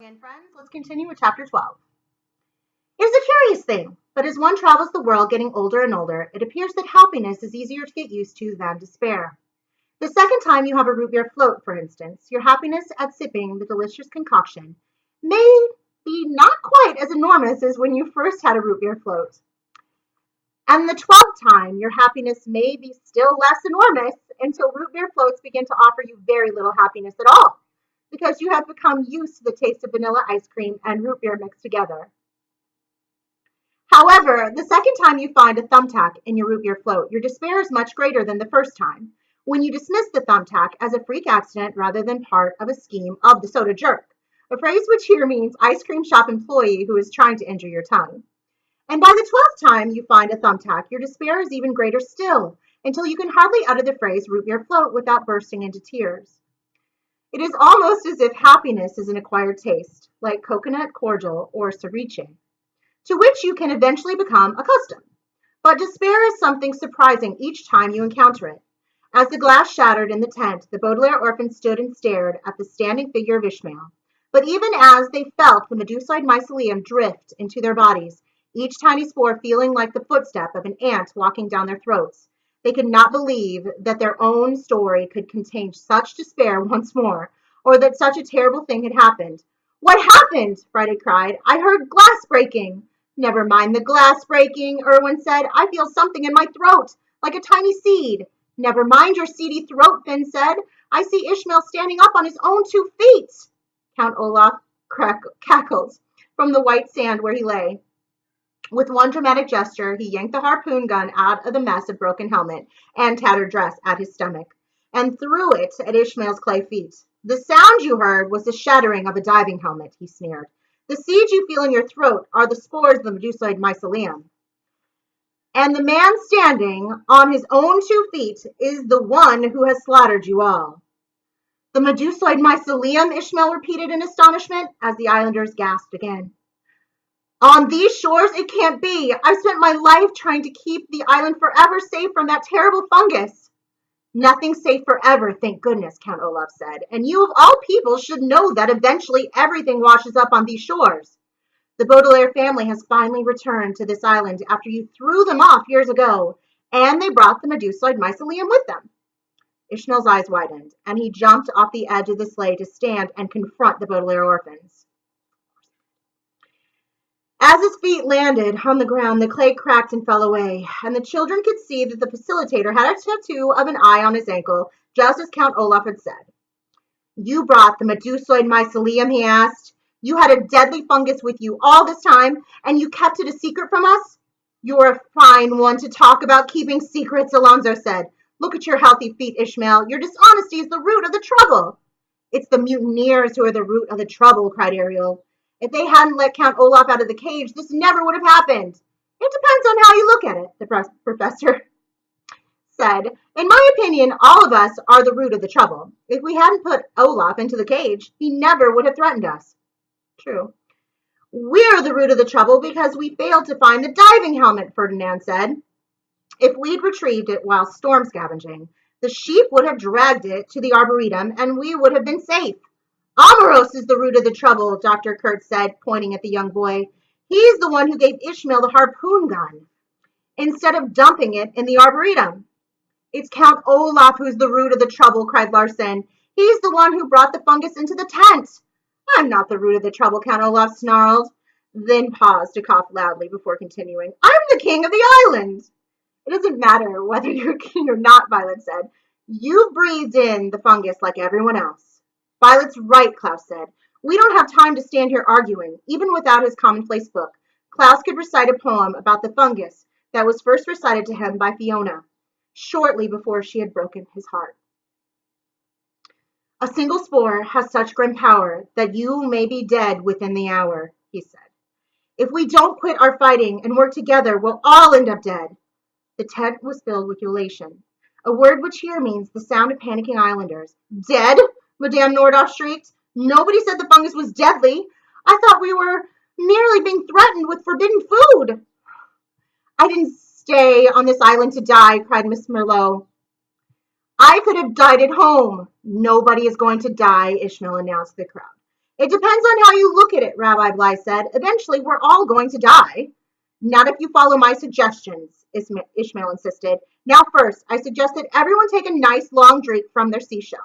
And friends, let's continue with chapter 12. It is a curious thing, but as one travels the world getting older and older, it appears that happiness is easier to get used to than despair. The second time you have a root beer float, for instance, your happiness at sipping the delicious concoction may be not quite as enormous as when you first had a root beer float. And the 12th time, your happiness may be still less enormous until root beer floats begin to offer you very little happiness at all, because you have become used to the taste of vanilla ice cream and root beer mixed together. However, the second time you find a thumbtack in your root beer float, your despair is much greater than the first time, when you dismiss the thumbtack as a freak accident rather than part of a scheme of the soda jerk, a phrase which here means ice cream shop employee who is trying to injure your tongue. And by the 12th time you find a thumbtack, your despair is even greater still, until you can hardly utter the phrase root beer float without bursting into tears. It is almost as if happiness is an acquired taste, like coconut cordial or ceviche, to which you can eventually become accustomed. But despair is something surprising each time you encounter it. As the glass shattered in the tent, the Baudelaire orphans stood and stared at the standing figure of Ishmael. But even as they felt the medusoid mycelium drift into their bodies, each tiny spore feeling like the footstep of an ant walking down their throats, they could not believe that their own story could contain such despair once more, or that such a terrible thing had happened. What happened? Friday cried. I heard glass breaking. Never mind the glass breaking, Irwin said. I feel something in my throat, like a tiny seed. Never mind your seedy throat, Finn said. I see Ishmael standing up on his own 2 feet. Count Olaf cackled from the white sand where he lay. With one dramatic gesture, he yanked the harpoon gun out of the mess of broken helmet and tattered dress at his stomach, and threw it at Ishmael's clay feet. The sound you heard was the shattering of a diving helmet, he sneered. The seeds you feel in your throat are the spores of the medusoid mycelium. And the man standing on his own 2 feet is the one who has slaughtered you all. The medusoid mycelium, Ishmael repeated in astonishment, as the islanders gasped again. On these shores, it can't be. I've spent my life trying to keep the island forever safe from that terrible fungus. Nothing's safe forever, thank goodness, Count Olaf said. And you of all people should know that eventually everything washes up on these shores. The Baudelaire family has finally returned to this island after you threw them off years ago, and they brought the medusoid mycelium with them. Ishmael's eyes widened, and he jumped off the edge of the sleigh to stand and confront the Baudelaire orphans. As his feet landed on the ground, the clay cracked and fell away, and the children could see that the facilitator had a tattoo of an eye on his ankle, just as Count Olaf had said. You brought the medusoid mycelium, he asked. You had a deadly fungus with you all this time, and you kept it a secret from us? You're a fine one to talk about keeping secrets, Alonzo said. Look at your healthy feet, Ishmael. Your dishonesty is the root of the trouble. It's the mutineers who are the root of the trouble, cried Ariel. If they hadn't let Count Olaf out of the cage, this never would have happened. It depends on how you look at it, the professor said. In my opinion, all of us are the root of the trouble. If we hadn't put Olaf into the cage, he never would have threatened us. True. We're the root of the trouble because we failed to find the diving helmet, Ferdinand said. If we'd retrieved it while storm scavenging, the sheep would have dragged it to the arboretum and we would have been safe. Amoros is the root of the trouble, Dr. Kurtz said, pointing at the young boy. He's the one who gave Ishmael the harpoon gun instead of dumping it in the arboretum. It's Count Olaf who's the root of the trouble, cried Larsen. He's the one who brought the fungus into the tent. I'm not the root of the trouble, Count Olaf snarled, then paused to cough loudly before continuing. I'm the king of the island. It doesn't matter whether you're king or not, Violet said. You breathed in the fungus like everyone else. Violet's right, Klaus said. We don't have time to stand here arguing. Even without his commonplace book, Klaus could recite a poem about the fungus that was first recited to him by Fiona, shortly before she had broken his heart. A single spore has such grim power that you may be dead within the hour, he said. If we don't quit our fighting and work together, we'll all end up dead. The tent was filled with ululation, a word which here means the sound of panicking islanders. Dead? Madame Nordhoff shrieked. Nobody said the fungus was deadly. I thought we were merely being threatened with forbidden food. I didn't stay on this island to die, cried Miss Merlot. I could have died at home. Nobody is going to die, Ishmael announced to the crowd. It depends on how you look at it, Rabbi Bly said. Eventually, we're all going to die. Not if you follow my suggestions, Ishmael insisted. Now first, I suggest that everyone take a nice long drink from their seashell.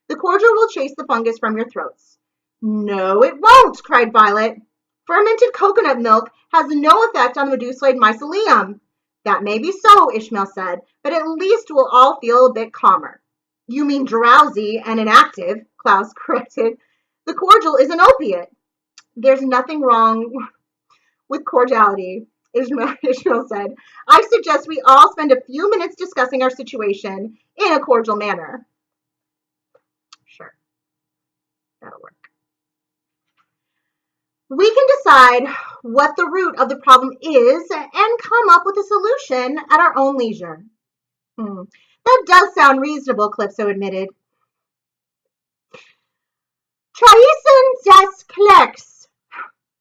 The cordial will chase the fungus from your throats. No, it won't, cried Violet. Fermented coconut milk has no effect on the Medusoid mycelium. That may be so, Ishmael said, but at least we'll all feel a bit calmer. You mean drowsy and inactive, Klaus corrected. The cordial is an opiate. There's nothing wrong with cordiality, Ishmael said. I suggest we all spend a few minutes discussing our situation in a cordial manner. Sure, that'll work. We can decide what the root of the problem is and come up with a solution at our own leisure. That does sound reasonable, Calypso admitted. Trahison des Clercs,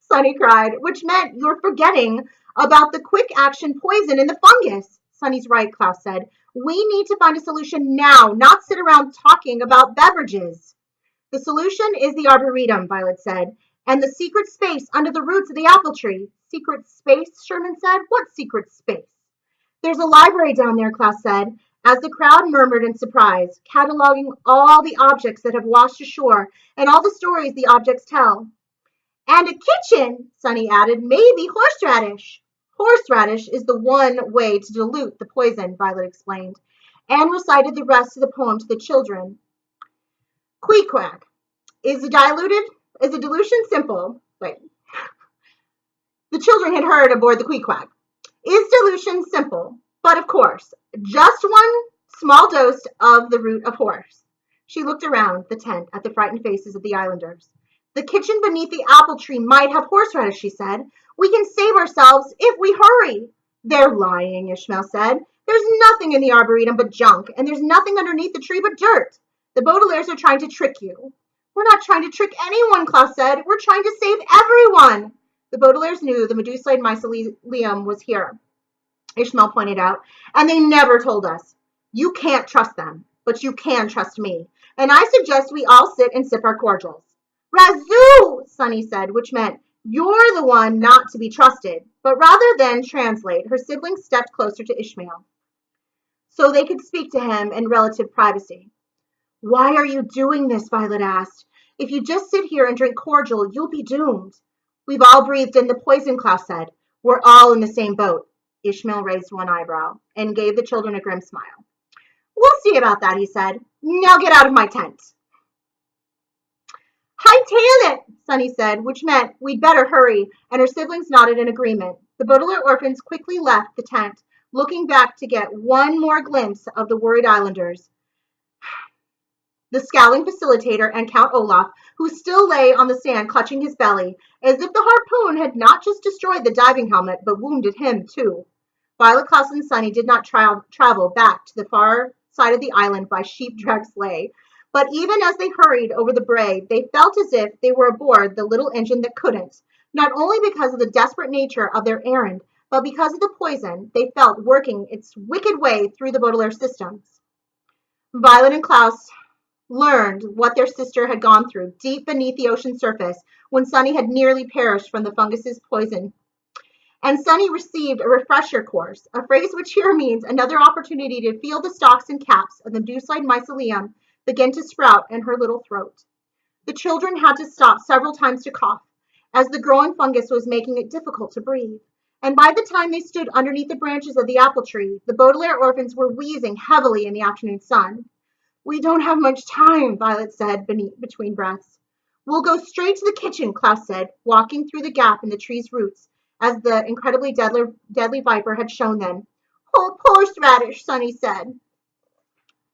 Sunny cried, which meant you're forgetting about the quick action poison in the fungus. Sunny's right, Klaus said. We need to find a solution now, not sit around talking about beverages. The solution is the Arboretum, Violet said, and the secret space under the roots of the apple tree. Secret space, Sherman said. What secret space? There's a library down there, Klaus said, as the crowd murmured in surprise, cataloging all the objects that have washed ashore and all the stories the objects tell. And a kitchen, Sunny added, maybe horseradish. Horseradish is the one way to dilute the poison, Violet explained, and recited the rest of the poem to the children. Queequeg. Is a dilution simple? Wait. The children had heard aboard the Queequeg. Is dilution simple? But of course, just one small dose of the root of horse. She looked around the tent at the frightened faces of the islanders. The kitchen beneath the apple tree might have horseradish, she said. We can save ourselves if we hurry. They're lying, Ishmael said. There's nothing in the Arboretum but junk, and there's nothing underneath the tree but dirt. The Baudelaires are trying to trick you. We're not trying to trick anyone, Klaus said. We're trying to save everyone. The Baudelaires knew the Medusoid mycelium was here, Ishmael pointed out, and they never told us. You can't trust them, but you can trust me. And I suggest we all sit and sip our cordials. Razoo, Sunny said, which meant you're the one not to be trusted. But rather than translate, her siblings stepped closer to Ishmael so they could speak to him in relative privacy. Why are you doing this? Violet asked. If you just sit here and drink cordial, you'll be doomed. We've all breathed in the poison, Klaus said. We're all in the same boat. Ishmael raised one eyebrow and gave the children a grim smile. We'll see about that, he said. Now get out of my tent. Hightail it, Sunny said, which meant we'd better hurry, and her siblings nodded in agreement. The Baudelaire orphans quickly left the tent, looking back to get one more glimpse of the worried islanders. The scowling facilitator and Count Olaf, who still lay on the sand clutching his belly, as if the harpoon had not just destroyed the diving helmet, but wounded him too. Violet, Klaus, and Sunny did not travel back to the far side of the island by sheep-dragged sleigh, but even as they hurried over the brae, they felt as if they were aboard the little engine that couldn't, not only because of the desperate nature of their errand, but because of the poison they felt working its wicked way through the Baudelaire systems. Violet and Klaus learned what their sister had gone through deep beneath the ocean surface when Sunny had nearly perished from the fungus's poison. And Sunny received a refresher course, a phrase which here means another opportunity to feel the stalks and caps of the Medusoid mycelium begin to sprout in her little throat. The children had to stop several times to cough, as the growing fungus was making it difficult to breathe. And by the time they stood underneath the branches of the apple tree, the Baudelaire orphans were wheezing heavily in the afternoon sun. We don't have much time, Violet said between breaths. We'll go straight to the kitchen, Klaus said, walking through the gap in the tree's roots, as the incredibly deadly viper had shown them. Oh, horseradish, Sunny said,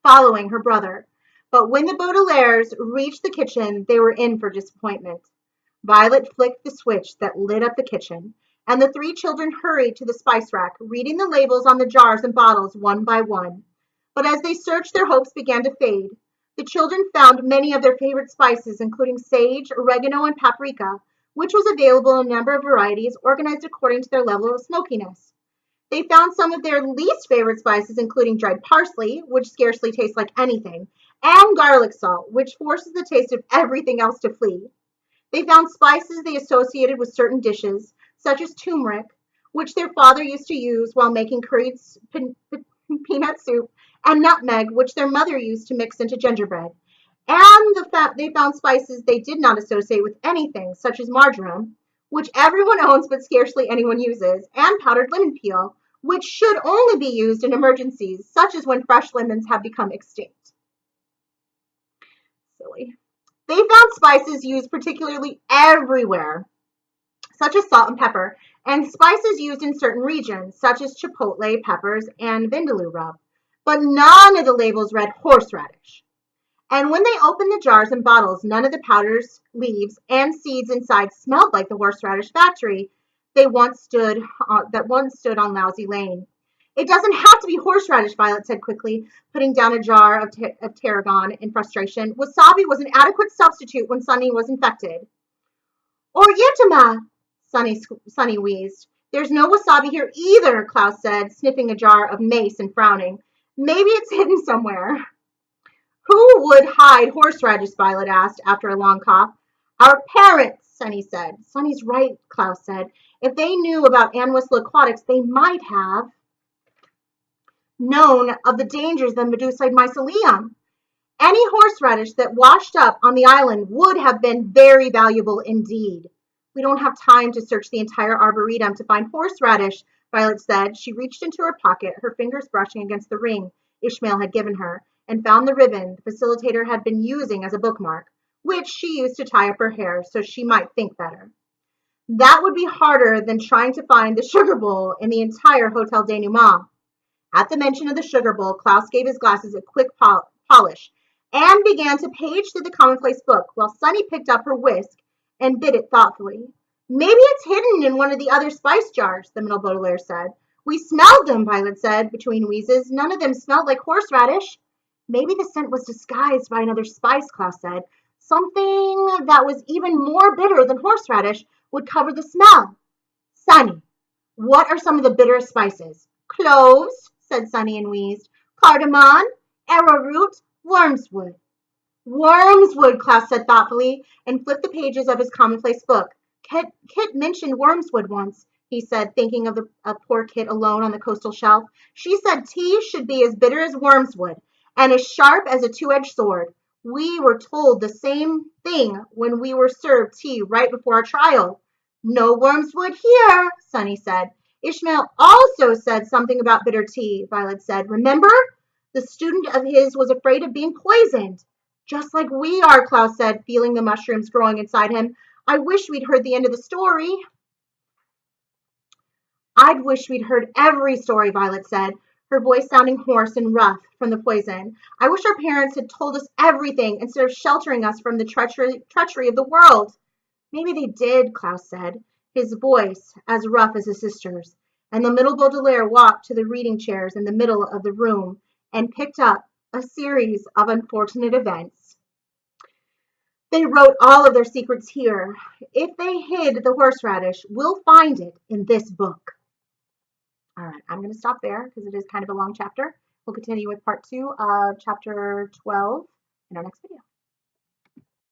following her brother. But when the Baudelaires reached the kitchen, they were in for disappointment. Violet flicked the switch that lit up the kitchen, and the three children hurried to the spice rack, reading the labels on the jars and bottles one by one. But as they searched, their hopes began to fade. The children found many of their favorite spices, including sage, oregano, and paprika, which was available in a number of varieties organized according to their level of smokiness. They found some of their least favorite spices, including dried parsley, which scarcely tastes like anything, and garlic salt, which forces the taste of everything else to flee. They found spices they associated with certain dishes, such as turmeric, which their father used to use while making curried peanut soup, and nutmeg, which their mother used to mix into gingerbread. And they found spices they did not associate with anything, such as marjoram, which everyone owns but scarcely anyone uses, and powdered lemon peel, which should only be used in emergencies, such as when fresh lemons have become extinct. Silly. They found spices used particularly everywhere, such as salt and pepper, and spices used in certain regions, such as chipotle peppers and vindaloo rub. But none of the labels read horseradish. And when they opened the jars and bottles, none of the powders, leaves, and seeds inside smelled like the horseradish factory that once stood on Lousy Lane. It doesn't have to be horseradish, Violet said quickly, putting down a jar of tarragon in frustration. Wasabi was an adequate substitute when Sunny was infected. Or Yitama, Sunny wheezed. There's no wasabi here either, Klaus said, sniffing a jar of mace and frowning. Maybe it's hidden somewhere. Who would hide horseradish? Violet asked after a long cough. Our parents, Sunny said. Sunny's right, Klaus said. If they knew about Anwhistle Aquatics, they might have known of the dangers of Medusite mycelium. Any horseradish that washed up on the island would have been very valuable indeed. We don't have time to search the entire arboretum to find horseradish, Violet said. She reached into her pocket, her fingers brushing against the ring Ishmael had given her, and found the ribbon the facilitator had been using as a bookmark, which she used to tie up her hair so she might think better. That would be harder than trying to find the sugar bowl in the entire Hotel Denouement. At the mention of the sugar bowl, Klaus gave his glasses a quick polish and began to page through the commonplace book while Sunny picked up her whisk and bit it thoughtfully. Maybe it's hidden in one of the other spice jars, the Middle Baudelaire said. We smelled them, Violet said, between wheezes. None of them smelled like horseradish. Maybe the scent was disguised by another spice, Klaus said. Something that was even more bitter than horseradish would cover the smell. Sunny, what are some of the bitterest spices? Cloves, said Sunny and wheezed. Cardamom, arrowroot, wormswood. Wormswood, Klaus said thoughtfully, and flipped the pages of his commonplace book. Kit mentioned wormswood once, he said, thinking of poor Kit alone on the coastal shelf. She said tea should be as bitter as wormswood and as sharp as a two-edged sword. We were told the same thing when we were served tea right before our trial. No wormswood here, Sunny said. Ishmael also said something about bitter tea, Violet said. Remember? The student of his was afraid of being poisoned. Just like we are, Klaus said, feeling the mushrooms growing inside him. I wish we'd heard the end of the story. I'd wish we'd heard every story, Violet said, her voice sounding hoarse and rough from the poison. I wish our parents had told us everything instead of sheltering us from the treachery of the world. Maybe they did, Klaus said, his voice as rough as his sister's. And the Middle Baudelaire walked to the reading chairs in the middle of the room and picked up a series of unfortunate events. They wrote all of their secrets here. If they hid the horseradish, we'll find it in this book. All right, I'm going to stop there because it is kind of a long chapter. We'll continue with part 2 of chapter 12 in our next video.